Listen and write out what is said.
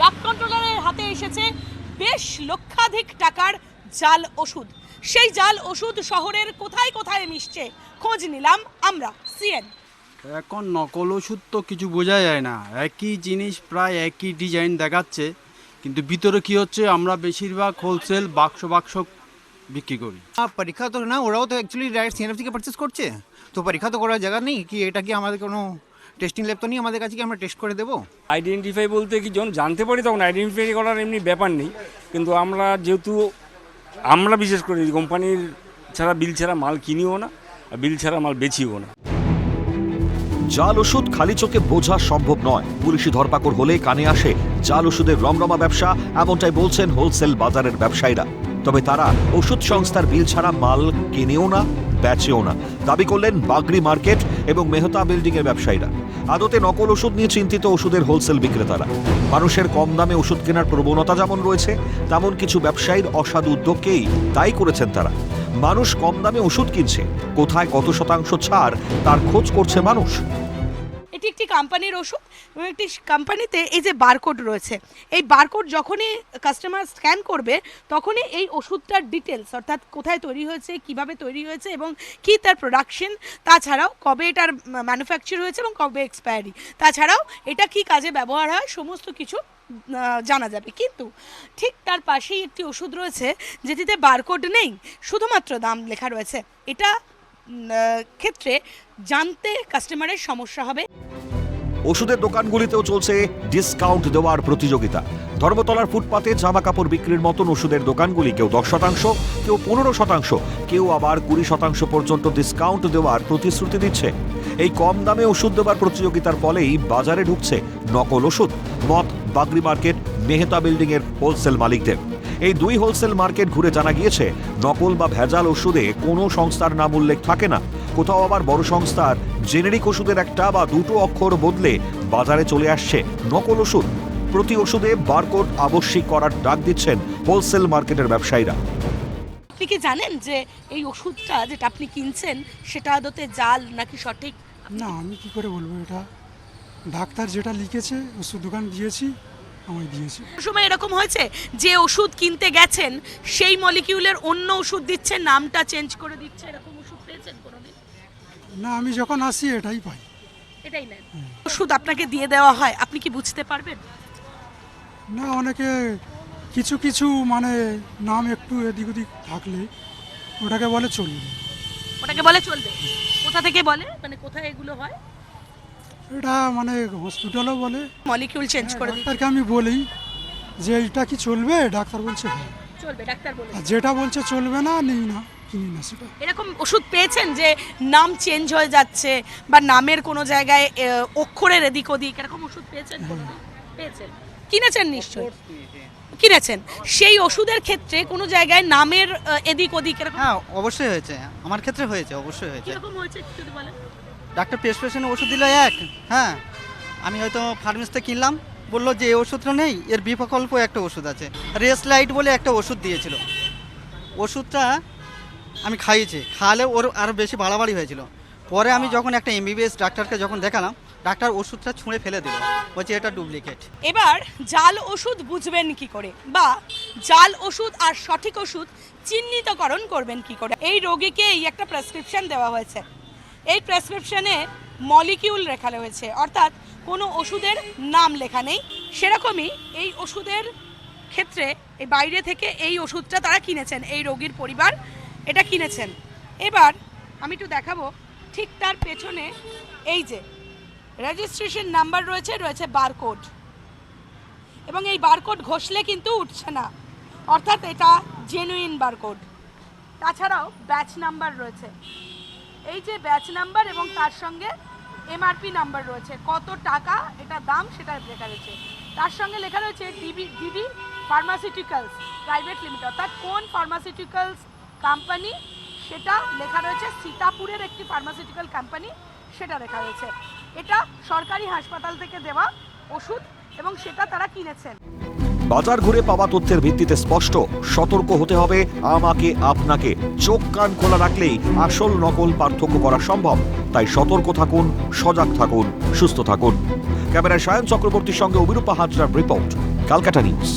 Drug কন্ট্রোলারের হাতে এসেছে বেশ লক্ষাধিক টাকার জাল ওষুধ। সেই জাল ওষুধ শহরের কোথায় কোথায় মিশছে খোঁজ নিলাম আমরা সিএন। এখন নকল ওষুধ তো কিছু বোঝা যায় না, একই জিনিস প্রায় একই ডিজাইন দেখাচ্ছে, কিন্তু ভিতরে কি হচ্ছে আমরা বেশিরভাগ হোলসেল বাক্স বাক্স বিক্রি করি। পরীক্ষা তো না, ওরাও তো অ্যাকচুয়ালি ডাইরেক্ট সিএনএফ থেকে পারচেস করছে, তো পরীক্ষা তো করার জায়গা নেই কি এটা কি আমাদের কোনো টেস্টিং ল্যাব তো নেই আমাদের কাছে কি আমরা টেস্ট করে দেবো? আইডেন্টিফাই বলতে কি যখন জানতে পারি তখন আইডেন্টিফাই করার এমনি ব্যাপার নেই, কিন্তু আমরা বিশেষ করে কোম্পানির ছাড়া বিল ছাড়া মাল কিনিও না, আর বিল ছাড়া মাল বেচিও না। জাল ওষুধ খালি চোখে বোঝা সম্ভব নয়। পুলিশি ধরপাকড় হলে কানে আসে জাল ওষুধের রমরমা ব্যবসা, এমনটাই বলছেন হোলসেল বাজারের ব্যবসায়ীরা। তবে তারা ওষুধ সংস্থার বিল ছাড়া মাল কিনেও না, বেচেও না, দাবি করলেন বাগরি মার্কেট এবং মেহতা বিল্ডিং এর ব্যবসায়ীরা। আদতে নকল ওষুধ নিয়ে চিন্তিত ওষুধের হোলসেল বিক্রেতারা। মানুষের কম দামে ওষুধ কেনার প্রবণতা যেমন রয়েছে, তেমন কিছু ব্যবসায়ীর অসাধু উদ্যোগকেই দায়ী করেছেন তারা। মানুষ কম দামে ওষুধ কিনছে, কোথায় কত শতাংশ ছাড় তার খোঁজ করছে মানুষ। এটি একটি কোম্পানির ওষুধ এবং একটি কোম্পানিতে এই যে বারকোড রয়েছে, এই বারকোড যখনই কাস্টমার স্ক্যান করবে তখনই এই ওষুধটার ডিটেলস, অর্থাৎ কোথায় তৈরি হয়েছে, কিভাবে তৈরি হয়েছে এবং কি তার প্রোডাকশন, তাছাড়াও কবে এটার ম্যানুফ্যাকচার হয়েছে এবং কবে এক্সপায়ারি, তাছাড়াও এটা কি কাজে ব্যবহার হয় সমস্ত কিছু জানা যাবে। কিন্তু ঠিক তার পাশেই একটি ওষুধ রয়েছে যেটিতে বারকোড নেই, শুধুমাত্র দাম লেখা রয়েছে। এটা ক্ষেত্রে জানতে কাস্টমারের সমস্যা হবে। ওষুধের দোকানগুলিতেও চলছে ডিসকাউন্ট দেওয়ার প্রতিযোগিতা। ধর্মতলার ফুটপাতে জামা কাপড় বিক্রির মতন ওষুধের দোকানগুলি কেউ 10%, কেউ 15%, কেউ আবার 20% পর্যন্ত ডিসকাউন্ট দেওয়ার প্রতিশ্রুতি দিচ্ছে। এই কম দামে ওষুধ দেওয়ার প্রতিযোগিতার ফলেই বাজারে ঢুকছে নকল ওষুধ। মত বাগরি মার্কেট, মেহতা বিল্ডিং এর হোলসেল মালিকদের। এই দুই হোলসেল মার্কেট ঘুরে জানা গিয়েছে নকল বা ভেজাল ওষুধে কোনো সংস্থার নাম উল্লেখ থাকে না। কোথাও আবার বড় সংস্থার জেনেরিক ওষুধের একটা বা দুটো অক্ষর বদলে বাজারে চলে আসছে নকল ওষুধ। প্রতি ওষুধে বারকোড আবশ্যিক করার ডাক দিচ্ছেন হোলসেল মার্কেটের ব্যবসায়ীরা। আপনি কি জানেন যে এই ওষুধটা যেটা আপনি কিনছেন সেটা আদতে জাল নাকি সঠিক? না, আমি কি করে বলবো? এটা ডাক্তার যেটা লিখেছে, ওষুধ দোকান দিয়েছি, আমায় দিয়েছে। সময় এরকম হয়েছে যে ওষুধ কিনতে গেছেন সেই মলিকিউলের অন্য ওষুধ দিচ্ছে, নামটা চেঞ্জ করে দিচ্ছে, এরকম ওষুধ পেয়েছেন কোনোদিন? না, আমি যখন আসি এটাই পাই। এটাই নেন। ওষুধ আপনাকে দিয়ে দেওয়া হয়, আপনি কি বুঝতে পারবেন? না, অনেকে কিছু কিছু মানে নাম একটু এদিক ওদিক থাকলে ওটাকে বলে চলবে। ওটাকে বলে চলবে? কোথা থেকে বলে, মানে কোথায় এগুলো হয়? এটা মানে হসপিটালও বলে। মলিকিউল চেঞ্জ করে দিচ্ছে। ডাক্তারকে আমি বলি যে এটা কি চলবে, ডাক্তার বলছে হ্যাঁ। চলবে, ডাক্তার বলে। আর যেটা বলছে চলবে না, নিই না, কিনি না সেটা। এরকম ওষুধ পেয়েছেন যে নাম চেঞ্জ হয়ে যাচ্ছে বা নামের কোনো জায়গায় অক্ষরের এদিক ওদিক, এরকম ওষুধ পেয়েছেন? পেয়েছেন, কিনেছেন নিশ্চয়ই। কিনেছেন, সেই ওষুধের ক্ষেত্রে কোনো জায়গায় নামের এদিক ওদিক এরকম? হ্যাঁ, অবশ্যই হয়েছে, আমার ক্ষেত্রে হয়েছে, অবশ্যই হয়েছে। কিরকম হয়েছে যদি বলেন? ডাক্তার প্রেসক্রিপশনে ওষুধ দিল এক, হ্যাঁ, আমি হয়তো ফার্মেসিতে কিনলাম, বললো যে এই ওষুধটা নেই, এর বিকল্প একটা ওষুধ আছে, রেসলাইট বলে একটা ওষুধ দিয়েছিল। ওষুধটা আমি খাইয়েছি, খাওয়ালে ওর আরও বেশি বাড়াবাড়ি হয়েছিল। পরে আমি যখন একটা এমবিবিএস ডাক্তারকে যখন দেখালাম, ডাক্তার ওষুধটা ছুঁড়ে ফেলে দিল, বলছে এটা ডুপ্লিকেট। এবার জাল ওষুধ বুঝবেন কি করে, বা জাল ওষুধ আর সঠিক ওষুধ চিহ্নিতকরণ করবেন কি করে? এই রোগীকে এই একটা প্রেসক্রিপশন দেওয়া হয়েছে, এই প্রেসক্রিপশনে মলিকিউল লেখা রয়েছে, অর্থাৎ কোনো ওষুধের নাম লেখা নেই। সেরকমই এই ওষুধের ক্ষেত্রে এই বাইরে থেকে এই ওষুধটা তারা কিনেছেন, এই রোগীর পরিবার এটা কিনেছেন। এবার আমি একটু দেখাবো, ঠিক তার পেছনে এই যে রেজিস্ট্রেশন নাম্বার রয়েছে, রয়েছে বারকোড, এবং এই বারকোড ঘষলে কিন্তু উঠছে না, অর্থাৎ এটা জেনুইন বারকোড। তাছাড়াও ব্যাচ নাম্বার রয়েছে, এই যে ব্যাচ নাম্বার এবং তার সঙ্গে এমআরপি নাম্বার রয়েছে, কত টাকা এটা দাম সেটা লেখা রয়েছে। তার সঙ্গে লেখা রয়েছে ডিডি ফার্মাসিউটিক্যালস প্রাইভেট লিমিটেড, অর্থাৎ কোন ফার্মাসিউটিক্যালস কোম্পানি সেটা লেখা রয়েছে, সীতাপুরের একটি ফার্মাসিউটিক্যাল কোম্পানি সেটা লেখা রয়েছে। এটা সরকারি হাসপাতাল থেকে দেওয়া ওষুধ এবং সেটা তারা কিনেছেন। বাজার ঘুরে পাওয়া তথ্যের ভিত্তিতে স্পষ্ট, সতর্ক হতে হবে আমাকে আপনাকে। চোখ কান খোলা রাখলেই আসল নকল পার্থক্য করা সম্ভব। তাই সতর্ক থাকুন, সজাগ থাকুন, সুস্থ থাকুন। ক্যামেরায় সায়ন চক্রবর্তীর সঙ্গে অভিরূপা হাজরার রিপোর্ট, ক্যালকাটা নিউজ।